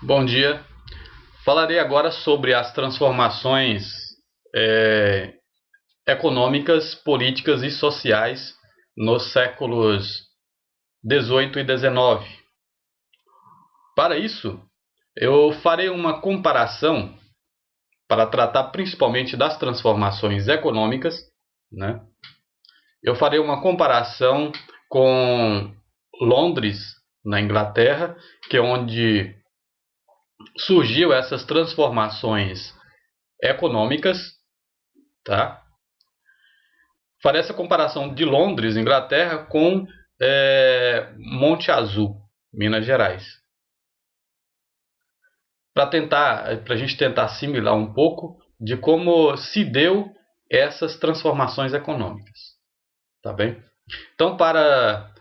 Bom dia. Falarei agora sobre as transformações econômicas, políticas e sociais nos séculos 18 e 19. Para isso, eu farei uma comparação para tratar principalmente das transformações econômicas, né? Eu farei uma comparação com Londres, na Inglaterra, que é onde surgiu essas transformações econômicas, tá? Farei essa comparação de Londres, Inglaterra, com Monte Azul, Minas Gerais, para a gente tentar assimilar um pouco de como se deu essas transformações econômicas, tá bem? Então, para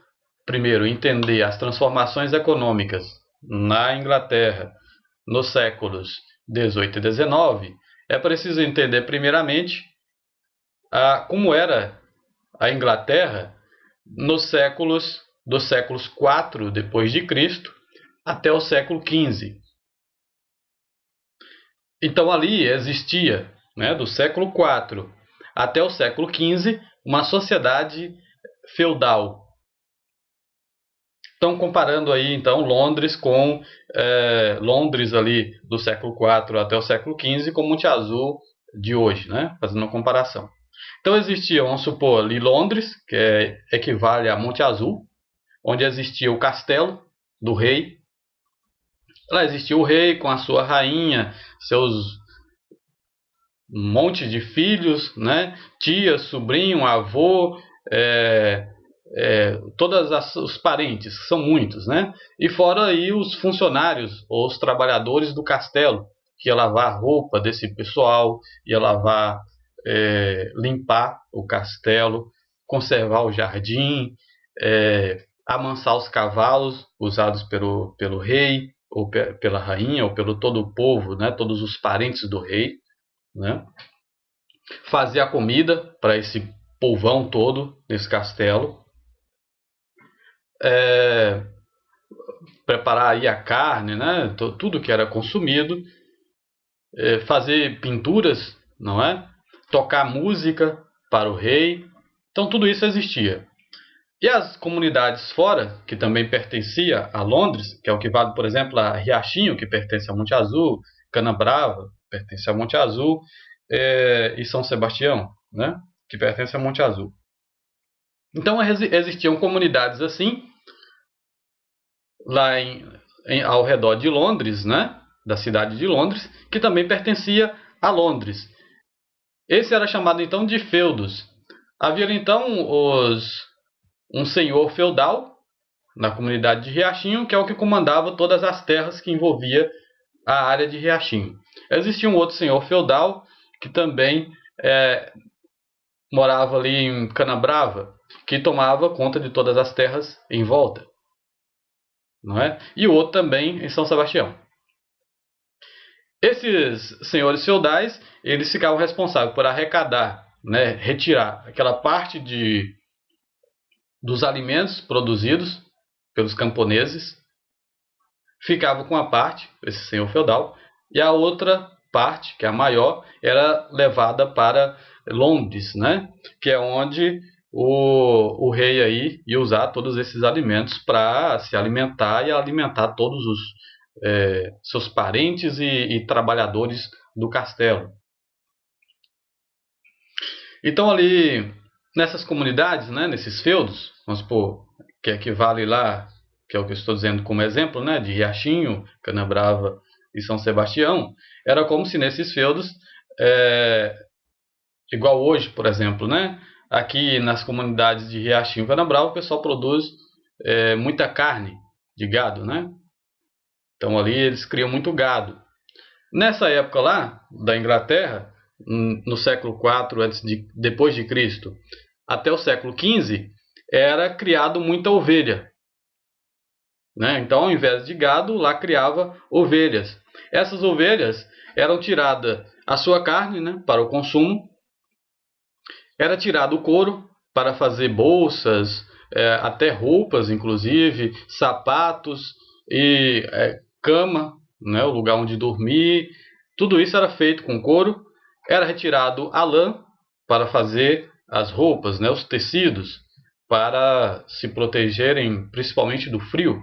primeiro entender as transformações econômicas na Inglaterra nos séculos 18 e 19, é preciso entender primeiramente como era a Inglaterra dos séculos 4 depois de Cristo até o século 15. Então ali existia, né, do século 4 até o século 15, uma sociedade feudal. Então, comparando aí então Londres com Londres ali do século 4 até o século 15 com Monte Azul de hoje, né, fazendo uma comparação. Então existia, vamos supor, ali Londres, que equivale a Monte Azul, onde existia o castelo do rei. Lá existia o rei com a sua rainha, seus monte de filhos, né? Tia, sobrinho, avô, todos os parentes, que são muitos, né? E fora aí os funcionários ou os trabalhadores do castelo, que ia lavar a roupa desse pessoal, ia lavar, limpar o castelo, conservar o jardim, amansar os cavalos usados pelo rei, ou pela rainha, ou pelo todo o povo, né? Todos os parentes do rei, né? Fazer a comida para esse povão todo nesse castelo, preparar aí a carne, né? Tudo que era consumido, fazer pinturas, não é? Tocar música para o rei. Então tudo isso existia. E as comunidades fora, que também pertencia a Londres, que é o que vale, por exemplo, a Riachinho, que pertence a Monte Azul, Canabrava, pertence a Monte Azul, e São Sebastião, né, que pertence a Monte Azul. Então existiam comunidades assim, lá ao redor de Londres, né, da cidade de Londres, que também pertencia a Londres. Esse era chamado então de feudos. Havia então um senhor feudal na comunidade de Riachinho, que é o que comandava todas as terras que envolvia a área de Riachinho. Existia um outro senhor feudal que também morava ali em Canabrava, que tomava conta de todas as terras em volta, não é? E o outro também em São Sebastião. Esses senhores feudais, eles ficavam responsáveis por arrecadar, né, retirar aquela parte dos alimentos produzidos pelos camponeses, ficava com a parte, esse senhor feudal, e a outra parte, que é a maior, era levada para Londres, né? Que é onde o rei aí ia usar todos esses alimentos para se alimentar e alimentar todos os seus parentes e trabalhadores do castelo. Então ali nessas comunidades, né, nesses feudos, vamos supor, que equivale lá, que é o que eu estou dizendo como exemplo, né, de Riachinho, Canabrava e São Sebastião, era como se nesses feudos, igual hoje, por exemplo, né, aqui nas comunidades de Riachinho e Canabrava, o pessoal produz muita carne de gado, né? Então ali eles criam muito gado. Nessa época lá, da Inglaterra, no século IV depois de Cristo, até o século XV, era criado muita ovelha, né? Então, ao invés de gado, lá criava ovelhas. Essas ovelhas eram tiradas a sua carne, né, para o consumo, era tirado o couro para fazer bolsas, até roupas, inclusive, sapatos e cama né, o lugar onde dormir, tudo isso era feito com couro. Era retirado a lã para fazer as roupas, né, os tecidos, para se protegerem principalmente do frio,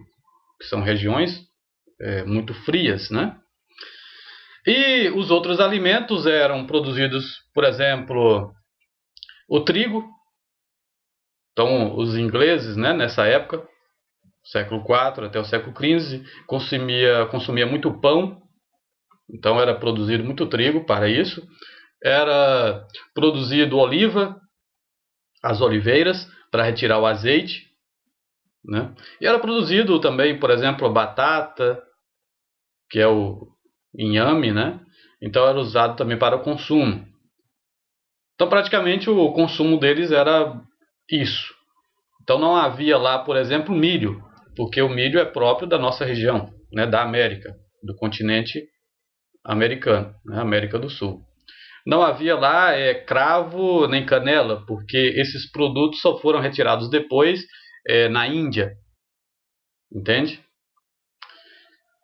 que são regiões muito frias, né? E os outros alimentos eram produzidos, por exemplo, o trigo. Então, os ingleses, né, nessa época, século IV até o século XV, consumia muito pão. Então, era produzido muito trigo para isso. Era produzido oliva, as oliveiras, para retirar o azeite, né? E era produzido também, por exemplo, a batata, que é o inhame, né? Então era usado também para o consumo. Então praticamente o consumo deles era isso. Então não havia lá, por exemplo, milho, porque o milho é próprio da nossa região, né? Da América, do continente americano, né? América do Sul. Não havia lá cravo nem canela, porque esses produtos só foram retirados depois na Índia, entende?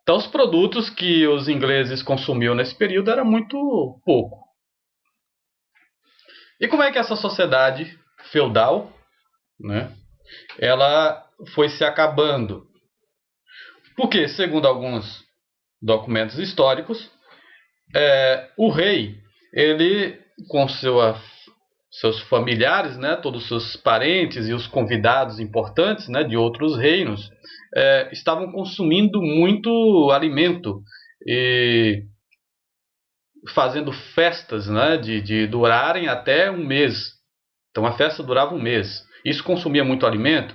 Então os produtos que os ingleses consumiam nesse período era muito pouco. E como é que essa sociedade feudal, né, ela foi se acabando? Porque, segundo alguns documentos históricos, o rei, ele com seus familiares, né, todos os seus parentes e os convidados importantes, né, de outros reinos, estavam consumindo muito alimento e fazendo festas, né, de durarem até um mês. Então a festa durava um mês. Isso consumia muito alimento,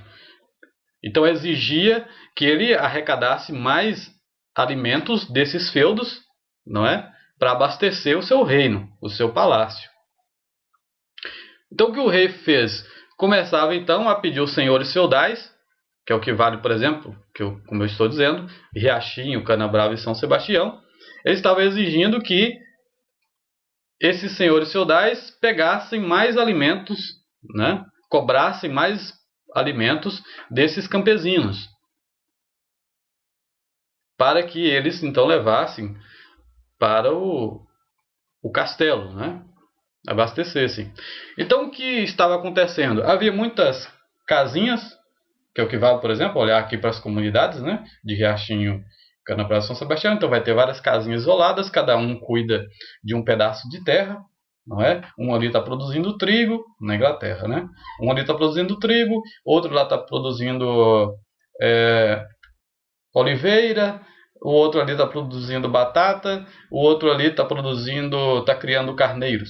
então exigia que ele arrecadasse mais alimentos desses feudos, não é, para abastecer o seu reino, o seu palácio. Então o que o rei fez? Começava então a pedir aos senhores feudais, que é o que vale, por exemplo, como eu estou dizendo, Riachinho, Canabrava e São Sebastião, ele estava exigindo que esses senhores feudais pegassem mais alimentos, né, cobrassem mais alimentos desses campesinos, para que eles então levassem para o castelo, né, abastecessem. Então o que estava acontecendo? Havia muitas casinhas, que é o que vale, por exemplo, olhar aqui para as comunidades, né, de Riachinho, Canabrava e São Sebastião. Então vai ter várias casinhas isoladas, cada um cuida de um pedaço de terra, não é? Um ali está produzindo trigo, na Inglaterra, né? Um ali está produzindo trigo, outro lá está produzindo oliveira, o outro ali está produzindo batata, o outro ali está criando carneiros.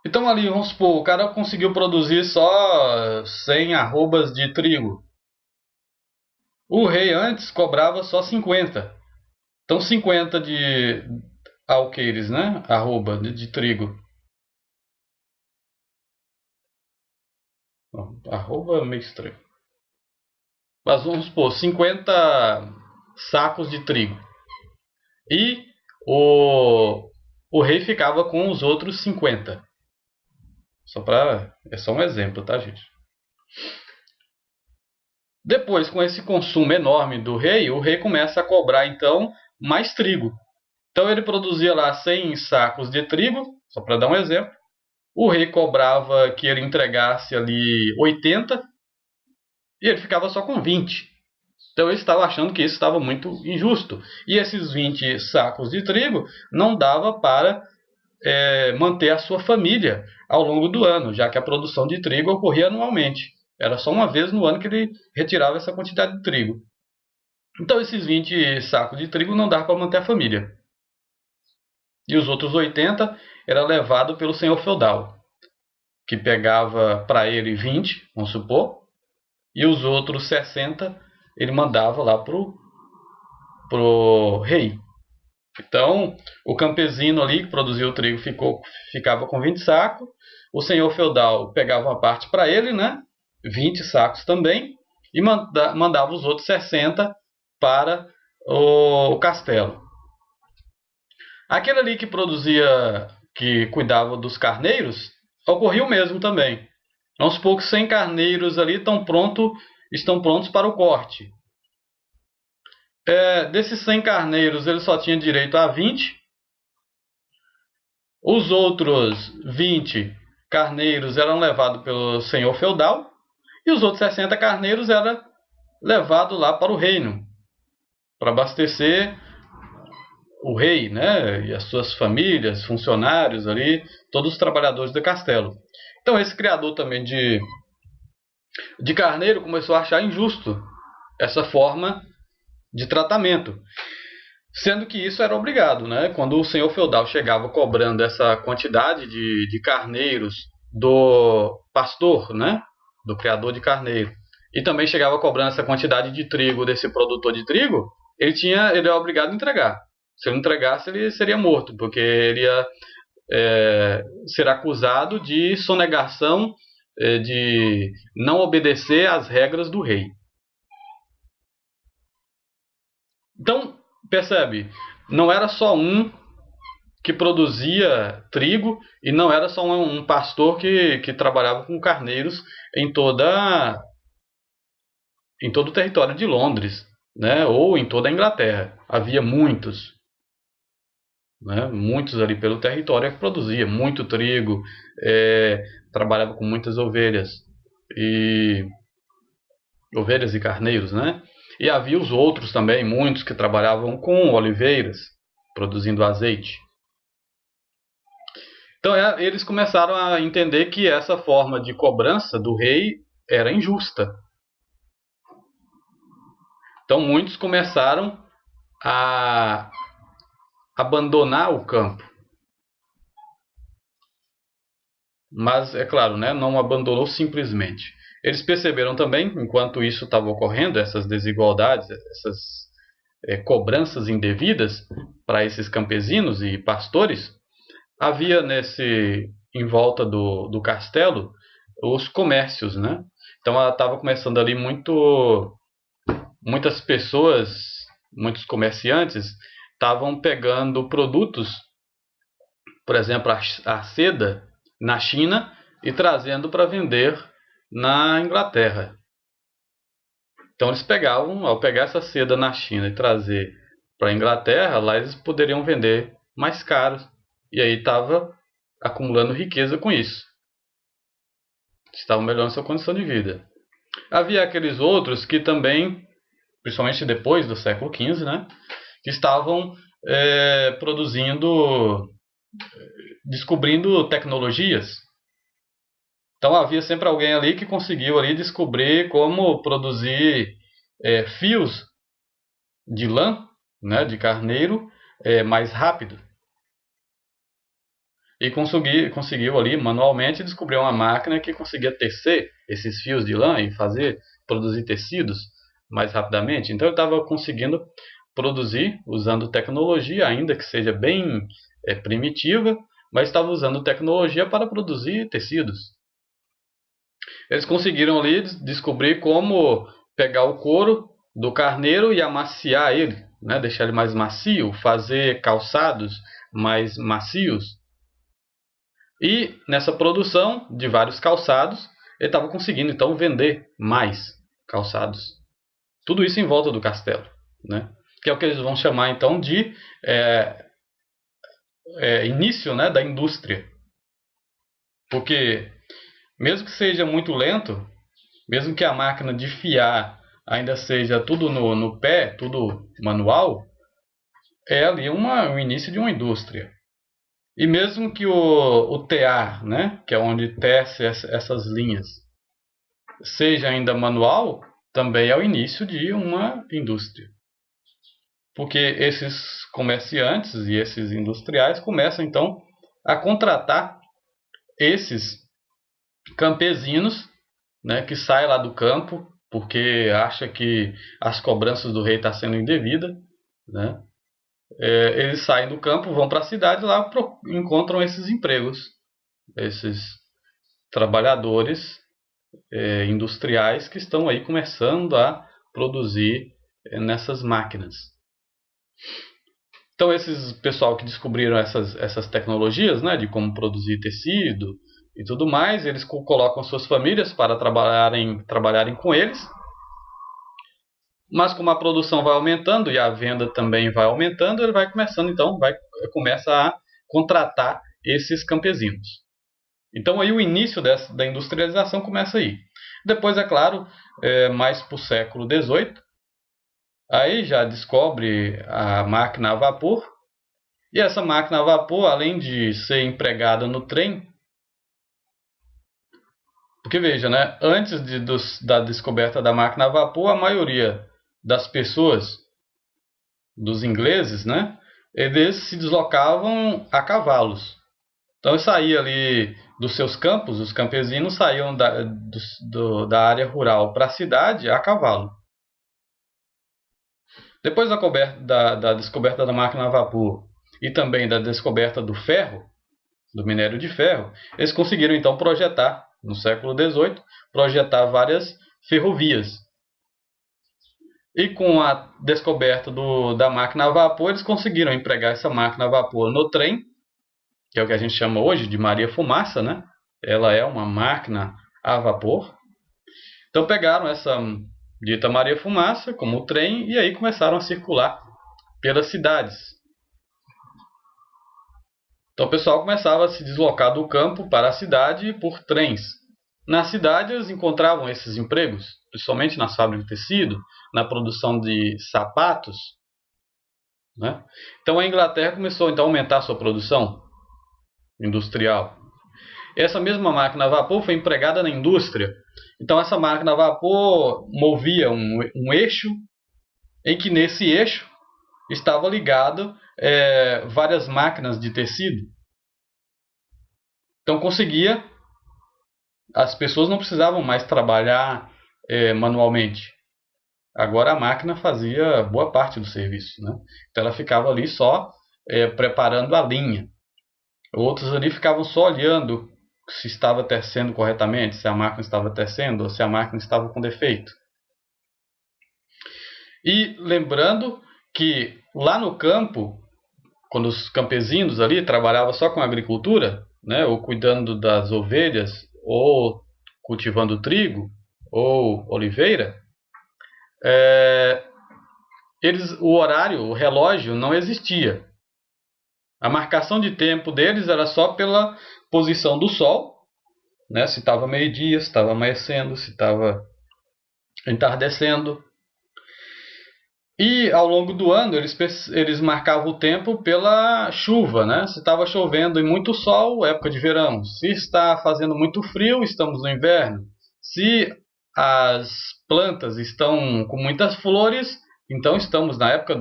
Então ali, vamos supor, o cara conseguiu produzir só 100 arrobas de trigo. O rei antes cobrava só 50. Então 50 de alqueires, né? Arroba de trigo. Arroba é meio estranho. Mas vamos supor, 50 sacos de trigo. E o rei ficava com os outros 50. É só um exemplo, tá, gente? Depois, com esse consumo enorme do rei, o rei começa a cobrar, então, mais trigo. Então ele produzia lá 100 sacos de trigo, só para dar um exemplo. O rei cobrava que ele entregasse ali 80 e ele ficava só com 20. Então ele estava achando que isso estava muito injusto. E esses 20 sacos de trigo não dava para manter a sua família ao longo do ano, já que a produção de trigo ocorria anualmente. Era só uma vez no ano que ele retirava essa quantidade de trigo. Então esses 20 sacos de trigo não dava para manter a família. E os outros 80 era levado pelo senhor feudal, que pegava para ele 20, vamos supor, e os outros 60 ele mandava lá pro rei. Então, o campesino ali que produzia o trigo ficava com 20 sacos, o senhor feudal pegava uma parte para ele, né? 20 sacos também, e mandava os outros 60 para o castelo. Aquele ali que produzia, que cuidava dos carneiros, ocorria o mesmo também. Vamos supor que 100 carneiros ali estão prontos para o corte. Desses 100 carneiros, ele só tinha direito a 20. Os outros 20 carneiros eram levados pelo senhor feudal. E os outros 60 carneiros eram levados lá para o reino, para abastecer o rei, né, e as suas famílias, funcionários ali, todos os trabalhadores do castelo. Então esse criador também de carneiro começou a achar injusto essa forma de tratamento, sendo que isso era obrigado, né? Quando o senhor feudal chegava cobrando essa quantidade de carneiros do pastor, né, do criador de carneiro, e também chegava cobrando essa quantidade de trigo desse produtor de trigo, ele é obrigado a entregar. Se ele não entregasse, ele seria morto, porque ele ia ser acusado de sonegação, de não obedecer às regras do rei. Então, percebe, não era só um que produzia trigo e não era só um pastor que trabalhava com carneiros em todo o território de Londres, né, ou em toda a Inglaterra. Havia muitos. Né, muitos ali pelo território que produzia muito trigo, trabalhava com muitas ovelhas e carneiros, né? E havia os outros também, muitos que trabalhavam com oliveiras, produzindo azeite. Então eles começaram a entender que essa forma de cobrança do rei era injusta. Então muitos começaram a abandonar o campo. Mas, é claro, né, não abandonou simplesmente. Eles perceberam também, enquanto isso estava ocorrendo, essas desigualdades, essas cobranças indevidas para esses campesinos e pastores, havia em volta do castelo os comércios, né? Então ela estava começando ali muitas pessoas, muitos comerciantes estavam pegando produtos, por exemplo, a seda na China e trazendo para vender na Inglaterra. Então eles ao pegar essa seda na China e trazer para a Inglaterra, lá eles poderiam vender mais caro. E aí estava acumulando riqueza com isso. Estavam melhorando sua condição de vida. Havia aqueles outros que também, principalmente depois do século XV, né, que estavam descobrindo tecnologias. Então havia sempre alguém ali que conseguiu ali descobrir como produzir fios de lã, né, de carneiro, mais rápido. E conseguiu ali manualmente descobrir uma máquina que conseguia tecer esses fios de lã e produzir tecidos mais rapidamente. Então ele estava conseguindo produzir usando tecnologia, ainda que seja bem primitiva, mas estava usando tecnologia para produzir tecidos. Eles conseguiram ali descobrir como pegar o couro do carneiro e amaciar ele, né, deixar ele mais macio, fazer calçados mais macios. E nessa produção de vários calçados, ele estava conseguindo então vender mais calçados. Tudo isso em volta do castelo, né? Que é o que eles vão chamar então de início, né, da indústria. Porque mesmo que seja muito lento, mesmo que a máquina de fiar ainda seja tudo no pé, tudo manual, é ali o início de uma indústria. E mesmo que o tear, né, que é onde tece essas linhas, seja ainda manual, também é o início de uma indústria. Porque esses comerciantes e esses industriais começam então a contratar esses campesinos, né, que saem lá do campo porque acha que as cobranças do rei estão sendo indevidas, né? Eles saem do campo, vão para a cidade, lá encontram esses empregos, esses trabalhadores industriais que estão aí começando a produzir nessas máquinas. Então esses pessoal que descobriram essas tecnologias, né, de como produzir tecido e tudo mais, eles colocam suas famílias para trabalharem com eles. Mas como a produção vai aumentando e a venda também vai aumentando, ele vai começando, então, começa a contratar esses campesinos. Então aí o início da industrialização começa aí. Depois, é claro, mais para o século XVIII, aí já descobre a máquina a vapor. E essa máquina a vapor, além de ser empregada no trem, porque veja, né, antes da descoberta da máquina a vapor, a maioria das pessoas, dos ingleses, né, eles se deslocavam a cavalos. Então, saía ali dos seus campos, os campesinos saíam da área rural para a cidade a cavalo. Depois da descoberta da máquina a vapor e também da descoberta do ferro, do minério de ferro, eles conseguiram então projetar, no século XVIII, projetar várias ferrovias. E com a descoberta da máquina a vapor, eles conseguiram empregar essa máquina a vapor no trem, que é o que a gente chama hoje de Maria Fumaça, né? Ela é uma máquina a vapor. Então pegaram essa dita Maria Fumaça como o trem e aí começaram a circular pelas cidades. Então o pessoal começava a se deslocar do campo para a cidade por trens. Na cidade eles encontravam esses empregos, principalmente nas fábricas de tecido, na produção de sapatos, né? Então a Inglaterra começou então a aumentar a sua produção industrial. Essa mesma máquina a vapor foi empregada na indústria. Então essa máquina a vapor movia um eixo, em que nesse eixo estava ligado várias máquinas de tecido. Então as pessoas não precisavam mais trabalhar manualmente. Agora a máquina fazia boa parte do serviço, né? Então ela ficava ali só preparando a linha. Outros ali ficavam só olhando se estava tecendo corretamente, se a máquina estava tecendo ou se a máquina estava com defeito. E lembrando que lá no campo, quando os campesinos ali trabalhavam só com agricultura, né, ou cuidando das ovelhas, ou cultivando trigo, ou oliveira, o horário, o relógio não existia. A marcação de tempo deles era só pela posição do sol, né, se estava meio-dia, se estava amanhecendo, se estava entardecendo. E ao longo do ano eles marcavam o tempo pela chuva, né? Se estava chovendo e muito sol, época de verão. Se está fazendo muito frio, estamos no inverno. Se as plantas estão com muitas flores, então estamos na época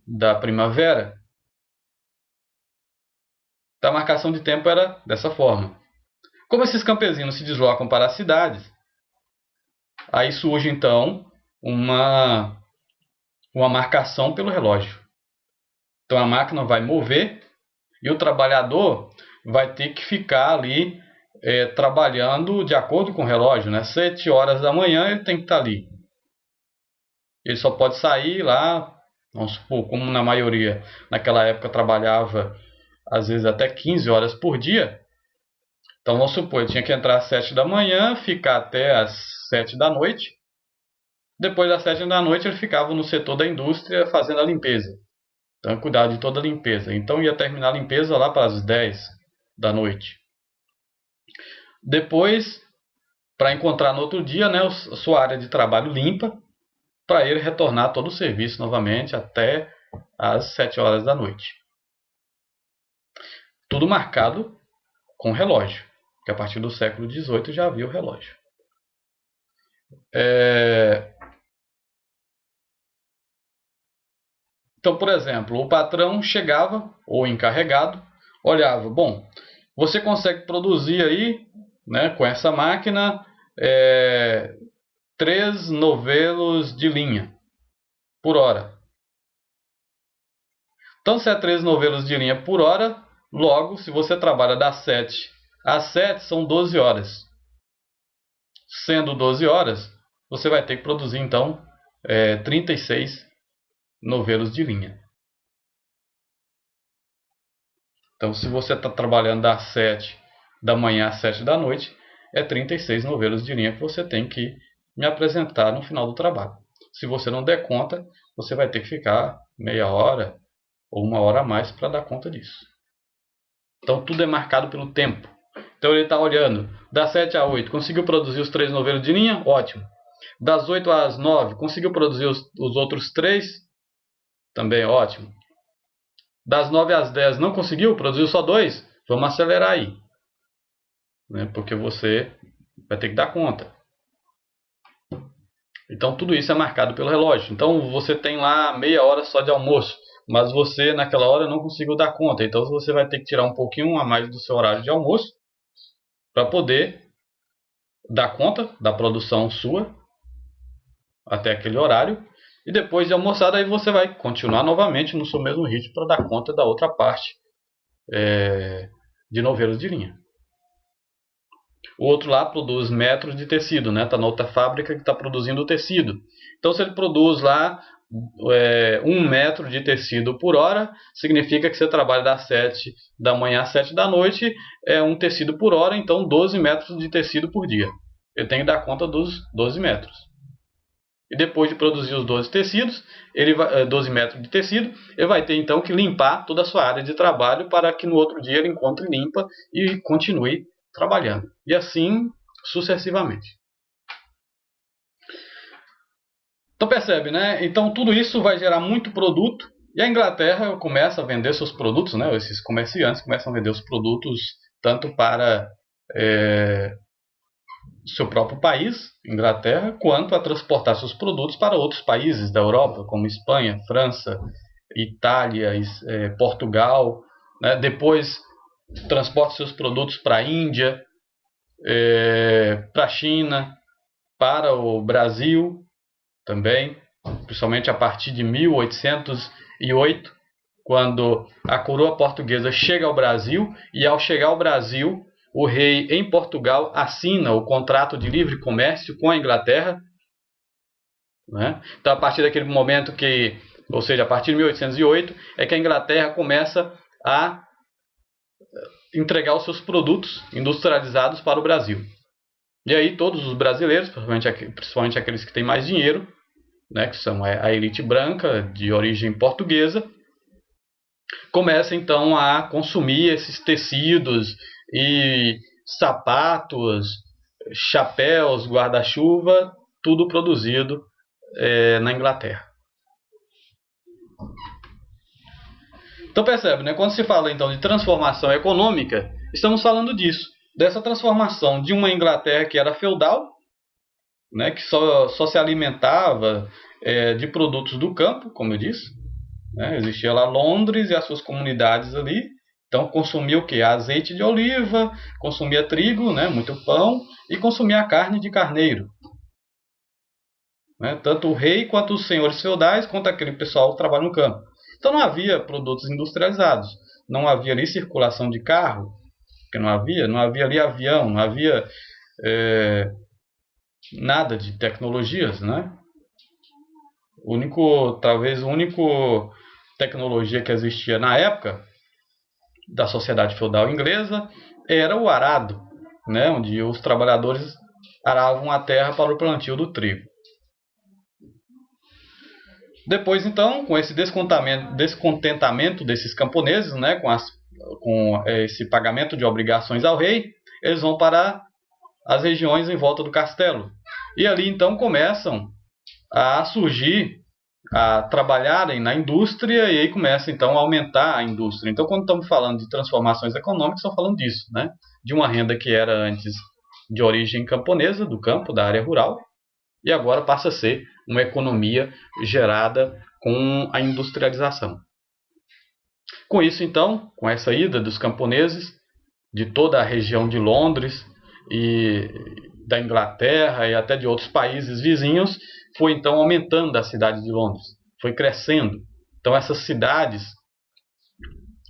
da primavera. Então a marcação de tempo era dessa forma. Como esses campesinos se deslocam para as cidades, aí surge então uma marcação pelo relógio. Então a máquina vai mover e o trabalhador vai ter que ficar ali trabalhando de acordo com o relógio, né? 7 horas da manhã ele tem que estar ali. Ele só pode sair lá, vamos supor, como na maioria naquela época trabalhava às vezes até 15 horas por dia. Então vamos supor, ele tinha que entrar às 7 da manhã, ficar até às 7 da noite. Depois das 7 da noite ele ficava no setor da indústria fazendo a limpeza. Então cuidava de toda a limpeza. Então ia terminar a limpeza lá para as 10 da noite. Depois, para encontrar no outro dia, né, a sua área de trabalho limpa, para ele retornar todo o serviço novamente até às 7 horas da noite. Tudo marcado com relógio, que a partir do século XVIII já havia o relógio. Então, por exemplo, o patrão chegava, ou o encarregado, olhava, bom, você consegue produzir aí, né, com essa máquina, 3 novelos de linha por hora. Então, se é 3 novelos de linha por hora, logo, se você trabalha das 7 às 7, são 12 horas. Sendo 12 horas, você vai ter que produzir, então, 36 novelos de linha. Então, se você está trabalhando das 7 da manhã às 7 da noite, é 36 novelos de linha que você tem que me apresentar no final do trabalho. se você não der conta, você vai ter que ficar meia hora ou uma hora a mais para dar conta disso. Então tudo é marcado pelo tempo. Então ele está olhando, das 7 a 8, conseguiu produzir os 3 novelos de linha? Ótimo. Das 8 às 9, conseguiu produzir os outros 3? Também ótimo. Das 9 às 10, não conseguiu? Produziu só 2? Vamos acelerar aí. Né? Porque você vai ter que dar conta. Então tudo isso é marcado pelo relógio. Então você tem lá meia hora só de almoço, mas você naquela hora não conseguiu dar conta. Então você vai ter que tirar um pouquinho a mais do seu horário de almoço para poder dar conta da produção sua até aquele horário. E depois de almoçar, aí você vai continuar novamente no seu mesmo ritmo para dar conta da outra parte de novelos de linha. O outro lá produz metros de tecido, né? Está na outra fábrica que está produzindo o tecido. Então, se ele produz lá 1 metro de tecido por hora, significa que você trabalha das 7 da manhã às 7 da noite, um tecido por hora, então 12 metros de tecido por dia. Ele tem que dar conta dos 12 metros. E depois de produzir os 12 tecidos, 12 metros de tecido, ele vai ter então que limpar toda a sua área de trabalho para que no outro dia ele encontre limpa e continue trabalhando. E assim sucessivamente. Então percebe, né? Então tudo isso vai gerar muito produto. E a Inglaterra começa a vender seus produtos, né? Esses comerciantes começam a vender os produtos tanto para seu próprio país, Inglaterra, quanto a transportar seus produtos para outros países da Europa, como Espanha, França, Itália, Portugal. Né? Depois transporta seus produtos para a Índia, para a China, para o Brasil também, principalmente a partir de 1808, quando a coroa portuguesa chega ao Brasil, e ao chegar ao Brasil, o rei em Portugal assina o contrato de livre comércio com a Inglaterra. Né? Então, a partir daquele momento ou seja, a partir de 1808, é que a Inglaterra começa a entregar os seus produtos industrializados para o Brasil. E aí todos os brasileiros, principalmente aqueles que têm mais dinheiro, né, que são a elite branca de origem portuguesa, começam então a consumir esses tecidos e sapatos, chapéus, guarda-chuva, tudo produzido na Inglaterra. Então percebe, né? Quando se fala então de transformação econômica, estamos falando disso, dessa transformação de uma Inglaterra que era feudal, né, que só se alimentava de produtos do campo, como eu disse. Né? Existia lá Londres e as suas comunidades ali. Então consumia o que? Azeite de oliva, consumia trigo, né, muito pão, e consumia a carne de carneiro. Né? Tanto o rei quanto os senhores feudais, quanto aquele pessoal que trabalha no campo. Então não havia produtos industrializados, não havia ali circulação de carro, porque não havia ali avião, não havia nada de tecnologias, né? Talvez a única tecnologia que existia na época da sociedade feudal inglesa era o arado, né? Onde os trabalhadores aravam a terra para o plantio do trigo. Depois, então, com esse descontentamento desses camponeses, né, com esse pagamento de obrigações ao rei, eles vão para as regiões em volta do castelo. E ali, então, começam a surgir, a trabalharem na indústria, e aí começa, então, a aumentar a indústria. Então, quando estamos falando de transformações econômicas, estamos falando disso, né? De uma renda que era antes de origem camponesa, do campo, da área rural, e agora passa a ser uma economia gerada com a industrialização. Com isso, então, com essa ida dos camponeses de toda a região de Londres e da Inglaterra e até de outros países vizinhos, foi então aumentando a cidade de Londres, foi crescendo. Então essas cidades,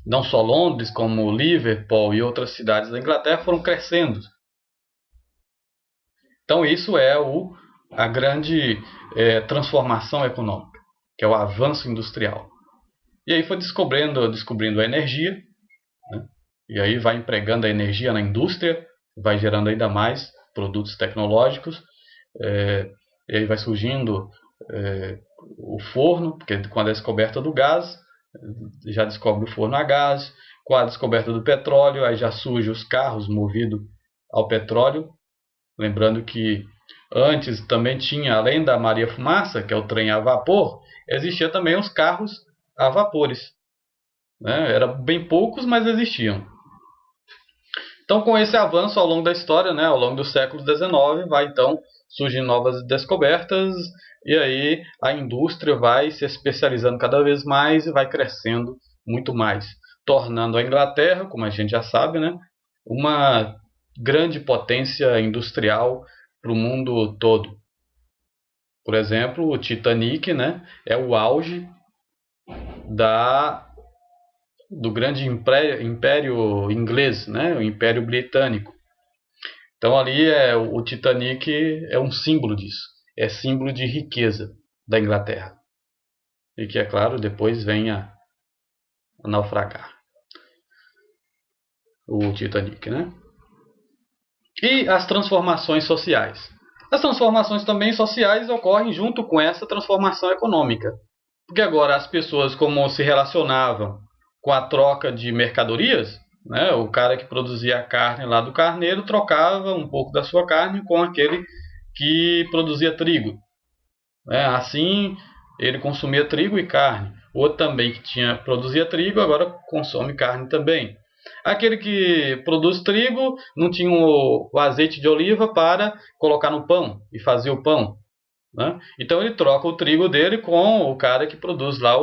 não só Londres, como Liverpool e outras cidades da Inglaterra, foram crescendo. Então isso é a grande transformação econômica, que é o avanço industrial. E aí foi descobrindo a energia, né? E aí vai empregando a energia na indústria, vai gerando ainda mais produtos tecnológicos, e aí vai surgindo o forno, porque com a descoberta do gás, já descobre o forno a gás. Com a descoberta do petróleo, aí já surgem os carros movidos ao petróleo. Lembrando que antes também tinha, além da Maria Fumaça, que é o trem a vapor, existia também os carros a vapores, né? Eram bem poucos, mas existiam. Então, com esse avanço ao longo da história, né, ao longo do século XIX, vai então surgindo novas descobertas, e aí a indústria vai se especializando cada vez mais e vai crescendo muito mais, tornando a Inglaterra, como a gente já sabe, né, uma grande potência industrial para o mundo todo. Por exemplo, o Titanic, né, é o auge do grande império inglês, né, o Império Britânico. Então ali o Titanic é um símbolo disso, é símbolo de riqueza da Inglaterra. E que, é claro, depois vem a naufragar o Titanic, né? E as transformações sociais. As transformações também sociais ocorrem junto com essa transformação econômica. Porque agora as pessoas, como se relacionavam com a troca de mercadorias, né? O cara que produzia a carne lá do carneiro trocava um pouco da sua carne com aquele que produzia trigo. Assim, ele consumia trigo e carne. Outro também que produzia trigo, agora consome carne também. Aquele que produz trigo não tinha o azeite de oliva para colocar no pão e fazer o pão, né? Então ele troca o trigo dele com o cara que produz lá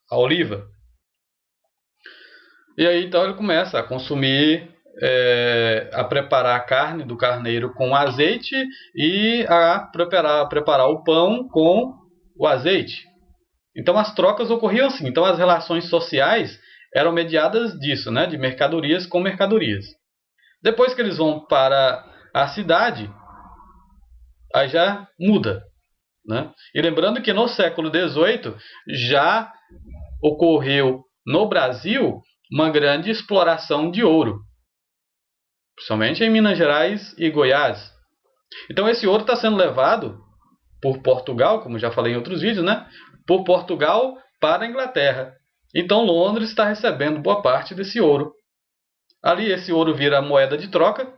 a oliva. E aí então ele começa a consumir, a preparar a carne do carneiro com azeite e a preparar o pão com o azeite. Então as trocas ocorriam assim. Então as relações sociais eram mediadas disso, né, de mercadorias com mercadorias. Depois que eles vão para a cidade, aí já muda, né? E lembrando que no século XVIII já ocorreu no Brasil uma grande exploração de ouro, principalmente em Minas Gerais e Goiás. Então esse ouro está sendo levado por Portugal, como já falei em outros vídeos, né? Por Portugal para a Inglaterra. Então Londres está recebendo boa parte desse ouro. Ali esse ouro vira moeda de troca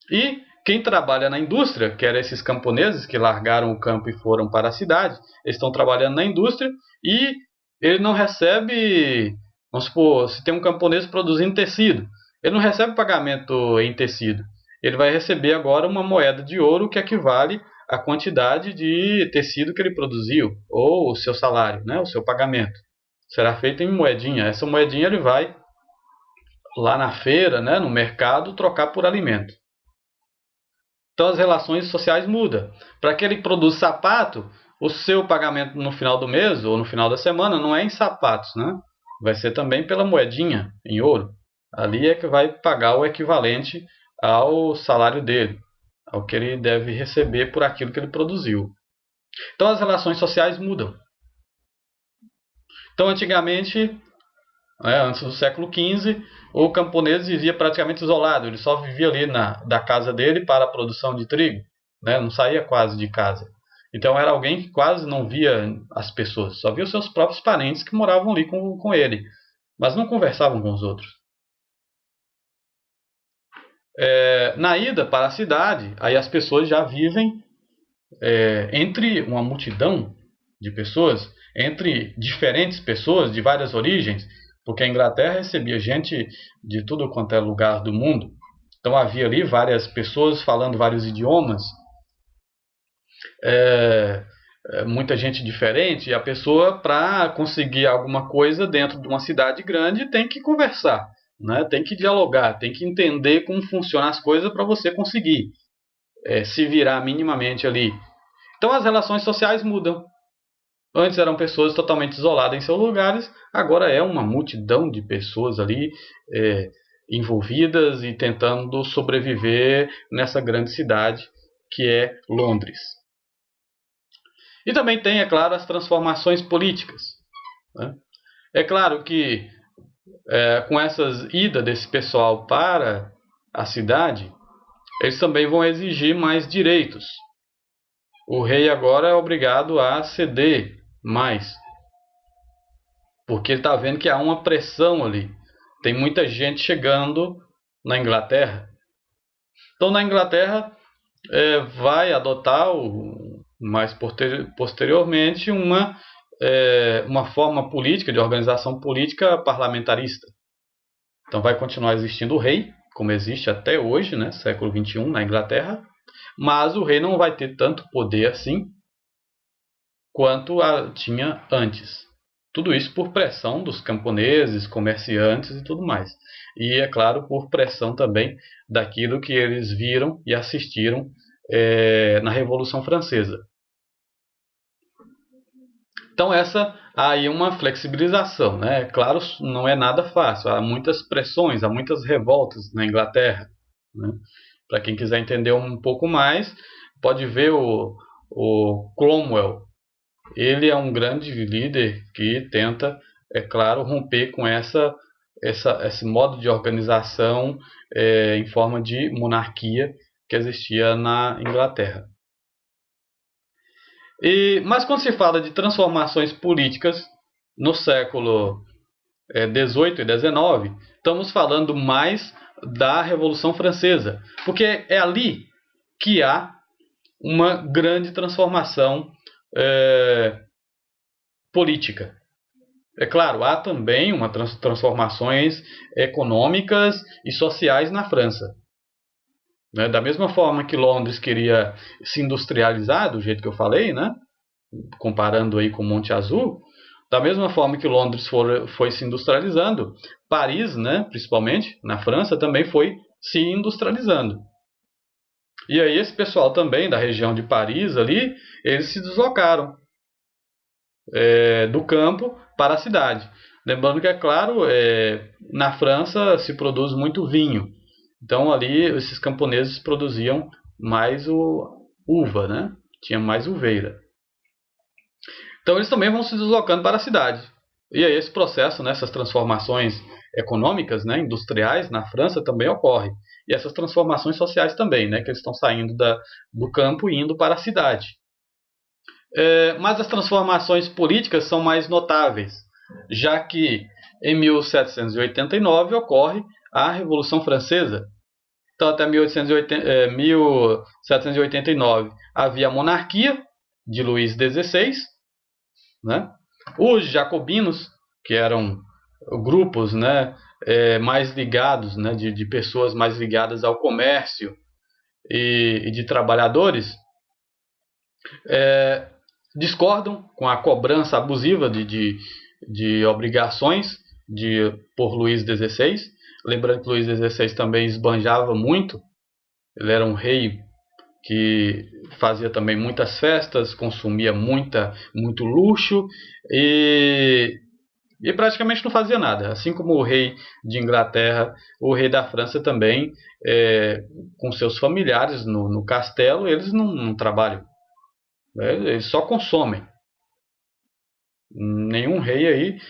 e quem trabalha na indústria, que eram esses camponeses que largaram o campo e foram para a cidade, eles estão trabalhando na indústria e ele não recebe, vamos supor, se tem um camponês produzindo tecido, ele não recebe pagamento em tecido. Ele vai receber agora uma moeda de ouro que equivale à quantidade de tecido que ele produziu, ou o seu salário, né, o seu pagamento. Será feito em moedinha. Essa moedinha ele vai lá na feira, né, no mercado, trocar por alimento. Então as relações sociais mudam. Para aquele que produz sapato, o seu pagamento no final do mês ou no final da semana não é em sapatos, né? Vai ser também pela moedinha em ouro. Ali é que vai pagar o equivalente ao salário dele, ao que ele deve receber por aquilo que ele produziu. Então as relações sociais mudam. Então antigamente, antes do século XV, o camponês vivia praticamente isolado. Ele só vivia ali da casa dele para a produção de trigo, né? Não saía quase de casa. Então era alguém que quase não via as pessoas. Só via os seus próprios parentes que moravam ali com ele. Mas não conversavam com os outros. Na ida para a cidade, aí as pessoas já vivem entre uma multidão de pessoas, entre diferentes pessoas de várias origens, porque a Inglaterra recebia gente de tudo quanto é lugar do mundo. Então havia ali várias pessoas falando vários idiomas, muita gente diferente, e a pessoa, para conseguir alguma coisa dentro de uma cidade grande, tem que conversar, né? Tem que dialogar, tem que entender como funcionam as coisas para você conseguir se virar minimamente ali. Então as relações sociais mudam. Antes eram pessoas totalmente isoladas em seus lugares, agora é uma multidão de pessoas ali envolvidas e tentando sobreviver nessa grande cidade que é Londres. E também tem, é claro, as transformações políticas, né? É claro que com essas idas desse pessoal para a cidade, eles também vão exigir mais direitos. o rei agora é obrigado a ceder mais, porque ele está vendo que há uma pressão ali. Tem muita gente chegando na Inglaterra. Então, na Inglaterra, vai adotar mais posteriormente uma forma política, de organização política parlamentarista. Então vai continuar existindo o rei, como existe até hoje, né, século XXI, na Inglaterra, mas o rei não vai ter tanto poder assim quanto tinha antes. Tudo isso por pressão dos camponeses, comerciantes e tudo mais. E, é claro, por pressão também daquilo que eles viram e assistiram na Revolução Francesa. Então essa aí é uma flexibilização, né? Claro, não é nada fácil, há muitas pressões, há muitas revoltas na Inglaterra, né? Para quem quiser entender um pouco mais, pode ver o Cromwell. Ele é um grande líder que tenta, é claro, romper com esse modo de organização em forma de monarquia que existia na Inglaterra. Mas quando se fala de transformações políticas no século XVIII e XIX, estamos falando mais da Revolução Francesa, porque é ali que há uma grande transformação política. É claro, há também transformações econômicas e sociais na França. Né? Da mesma forma que Londres queria se industrializar, do jeito que eu falei, né? Comparando aí com Monte Azul, da mesma forma que Londres foi se industrializando, Paris, né, principalmente na França, também foi se industrializando. E aí esse pessoal também da região de Paris ali, eles se deslocaram do campo para a cidade. Lembrando que, é claro, na França se produz muito vinho. Então ali esses camponeses produziam mais uva, né? Tinha mais uveira. Então eles também vão se deslocando para a cidade. E aí esse processo, né, essas transformações econômicas, né, industriais na França também ocorre. E essas transformações sociais também, né, que eles estão saindo do campo e indo para a cidade. Mas as transformações políticas são mais notáveis, já que em 1789 ocorre a Revolução Francesa. Então até 1789 havia a monarquia de Luís XVI, né? Os jacobinos, que eram grupos, né, mais ligados, né, de pessoas mais ligadas ao comércio e de trabalhadores, discordam com a cobrança abusiva de obrigações por Luís XVI. Lembrando que Luís XVI também esbanjava muito, ele era um rei que fazia também muitas festas, consumia muito luxo e praticamente não fazia nada. Assim como o rei de Inglaterra, o rei da França também, com seus familiares no castelo, eles não trabalham, né? Eles só consomem. Nenhum rei aí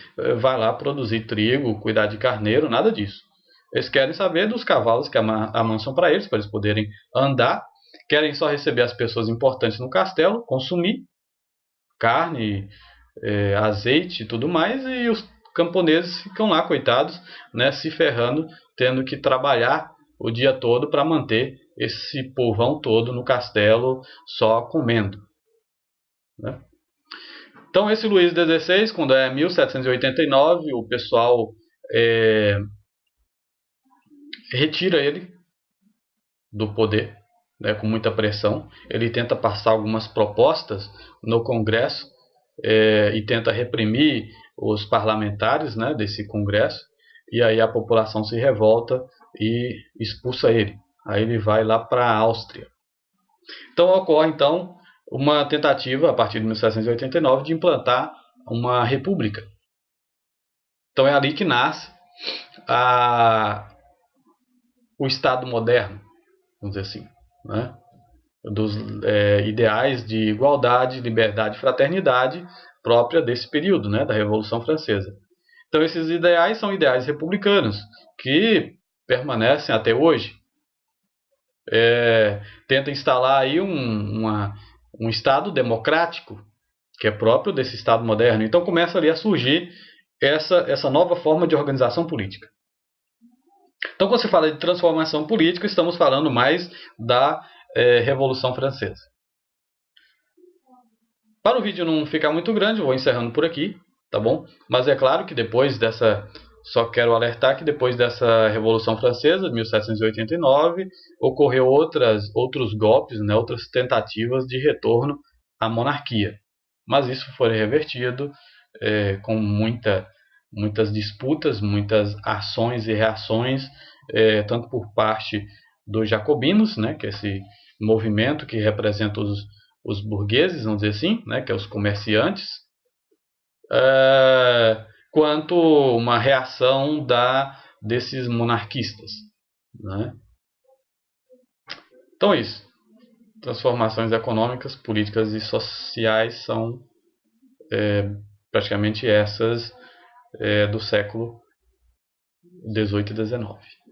vai lá produzir trigo, cuidar de carneiro, nada disso. Eles querem saber dos cavalos que amansam para eles poderem andar. Querem só receber as pessoas importantes no castelo, consumir carne, azeite e tudo mais, e os camponeses ficam lá, coitados, né, se ferrando, tendo que trabalhar o dia todo para manter esse povão todo no castelo só comendo, né? Então esse Luís XVI, quando é 1789, o pessoal retira ele do poder, né, com muita pressão. Ele tenta passar algumas propostas no Congresso e tenta reprimir os parlamentares, né, desse Congresso, e aí a população se revolta e expulsa ele. Aí ele vai lá para a Áustria. Então ocorre então uma tentativa, a partir de 1789, de implantar uma república. Então é ali que nasce o Estado moderno, vamos dizer assim, né? Dos ideais de igualdade, liberdade e fraternidade própria desse período, né, da Revolução Francesa. Então esses ideais são ideais republicanos que permanecem até hoje. Tenta instalar aí um Estado democrático, que é próprio desse Estado moderno. Então começa ali a surgir essa nova forma de organização política. Então, quando se fala de transformação política, estamos falando mais da Revolução Francesa. Para o vídeo não ficar muito grande, eu vou encerrando por aqui, tá bom? Mas é claro que depois dessa... Só quero alertar que depois dessa Revolução Francesa, de 1789, ocorreu outros golpes, né, outras tentativas de retorno à monarquia. Mas isso foi revertido com muitas disputas, muitas ações e reações, tanto por parte dos jacobinos, né, que é esse movimento que representa os burgueses, vamos dizer assim, né, que é os comerciantes, quanto uma reação desses monarquistas, né? Então é isso. Transformações econômicas, políticas e sociais são praticamente essas do século XVIII e XIX.